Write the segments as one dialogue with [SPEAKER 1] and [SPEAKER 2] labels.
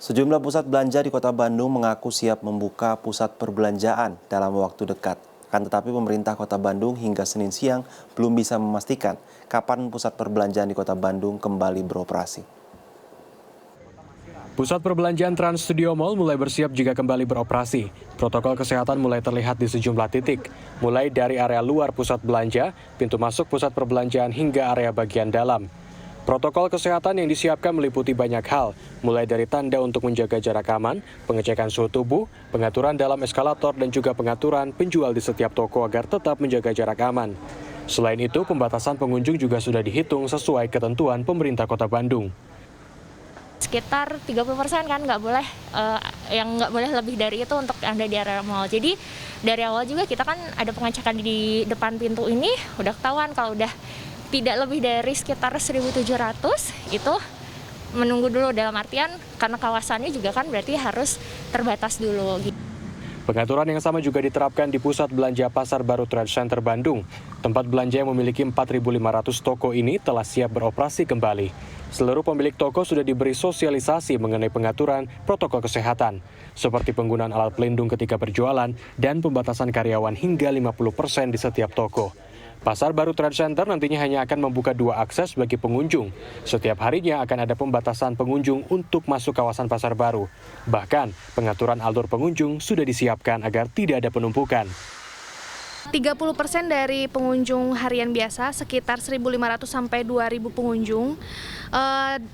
[SPEAKER 1] Sejumlah pusat belanja di Kota Bandung mengaku siap membuka pusat perbelanjaan dalam waktu dekat. Akan tetapi pemerintah Kota Bandung hingga Senin siang belum bisa memastikan kapan pusat perbelanjaan di Kota Bandung kembali beroperasi.
[SPEAKER 2] Pusat perbelanjaan Trans Studio Mall mulai bersiap jika kembali beroperasi. Protokol kesehatan mulai terlihat di sejumlah titik, mulai dari area luar pusat belanja, pintu masuk pusat perbelanjaan hingga area bagian dalam. Protokol kesehatan yang disiapkan meliputi banyak hal, mulai dari tanda untuk menjaga jarak aman, pengecekan suhu tubuh, pengaturan dalam eskalator, dan juga pengaturan penjual di setiap toko agar tetap menjaga jarak aman. Selain itu, pembatasan pengunjung juga sudah dihitung sesuai ketentuan pemerintah Kota Bandung.
[SPEAKER 3] Sekitar 30% kan nggak boleh lebih dari itu untuk yang ada di area mall. Jadi dari awal juga kita kan ada pengecekan di depan pintu ini, udah ketahuan kalau udah tidak lebih dari sekitar 1.700 itu menunggu dulu, dalam artian karena kawasannya juga kan berarti harus terbatas dulu.
[SPEAKER 2] Pengaturan yang sama juga diterapkan di pusat belanja Pasar Baru Trade Center Bandung. Tempat belanja yang memiliki 4.500 toko ini telah siap beroperasi kembali. Seluruh pemilik toko sudah diberi sosialisasi mengenai pengaturan protokol kesehatan, seperti penggunaan alat pelindung ketika berjualan dan pembatasan karyawan hingga 50% di setiap toko. Pasar Baru Trade Center nantinya hanya akan membuka 2 akses bagi pengunjung. Setiap harinya akan ada pembatasan pengunjung untuk masuk kawasan Pasar Baru. Bahkan, pengaturan alur pengunjung sudah disiapkan agar tidak ada penumpukan.
[SPEAKER 4] 30% dari pengunjung harian biasa, sekitar 1.500 sampai 2.000 pengunjung.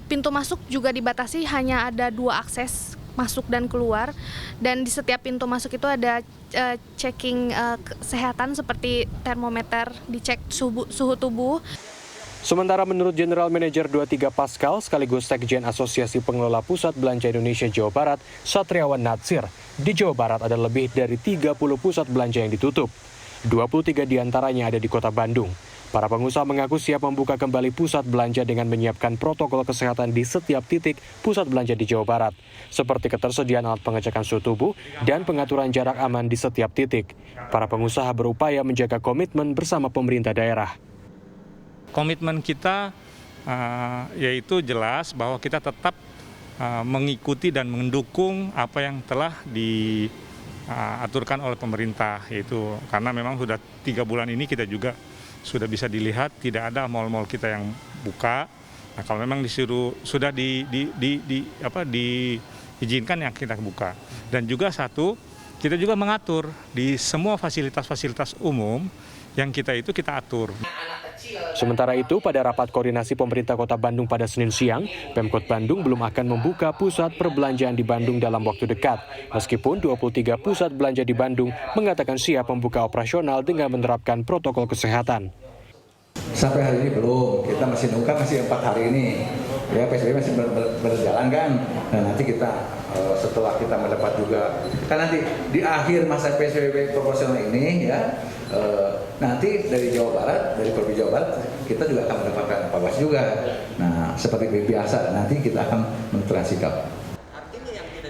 [SPEAKER 4] Pintu masuk juga dibatasi, hanya ada 2 akses masuk dan keluar, dan di setiap pintu masuk itu ada checking kesehatan seperti termometer, dicek suhu tubuh.
[SPEAKER 2] Sementara menurut General Manager 23 Pascal sekaligus Sekjen Asosiasi Pengelola Pusat Belanja Indonesia Jawa Barat, Satriawan Natsir, di Jawa Barat ada lebih dari 30 pusat belanja yang ditutup. 23 diantaranya ada di Kota Bandung. Para pengusaha mengaku siap membuka kembali pusat belanja dengan menyiapkan protokol kesehatan di setiap titik pusat belanja di Jawa Barat, seperti ketersediaan alat pengecekan suhu tubuh dan pengaturan jarak aman di setiap titik. Para pengusaha berupaya menjaga komitmen bersama pemerintah daerah.
[SPEAKER 5] Komitmen kita yaitu jelas bahwa kita tetap mengikuti dan mendukung apa yang telah diaturkan oleh pemerintah, yaitu karena memang sudah 3 bulan ini kita juga sudah bisa dilihat tidak ada mal-mal kita yang buka. Nah, kalau memang sudah diizinkan yang kita buka. Dan juga kita juga mengatur di semua fasilitas-fasilitas umum yang kita atur.
[SPEAKER 2] Sementara itu, pada rapat koordinasi pemerintah Kota Bandung pada Senin siang, Pemkot Bandung belum akan membuka pusat perbelanjaan di Bandung dalam waktu dekat. Meskipun 23 pusat belanja di Bandung mengatakan siap membuka operasional dengan menerapkan protokol kesehatan.
[SPEAKER 6] Sampai hari ini belum, kita masih nunggu, masih 4 hari ini. Ya, PSBB masih berjalan kan. Dan nanti kita setelah kita mendapat juga, kan nanti di akhir masa PSBB proporsional ini ya, nanti dari Jawa Barat, dari Provinsi Jawa Barat, kita juga akan mendapatkan evaluasi juga. Nah, seperti biasa, nanti kita akan menentukan sikap.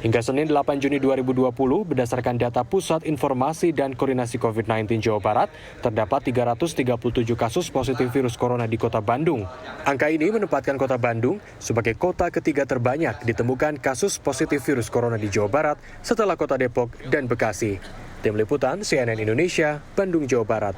[SPEAKER 2] Hingga Senin 8 Juni 2020, berdasarkan data Pusat Informasi dan Koordinasi COVID-19 Jawa Barat, terdapat 337 kasus positif virus corona di Kota Bandung. Angka ini menempatkan Kota Bandung sebagai kota ketiga terbanyak ditemukan kasus positif virus corona di Jawa Barat setelah Kota Depok dan Bekasi. Tim Liputan CNN Indonesia, Bandung, Jawa Barat.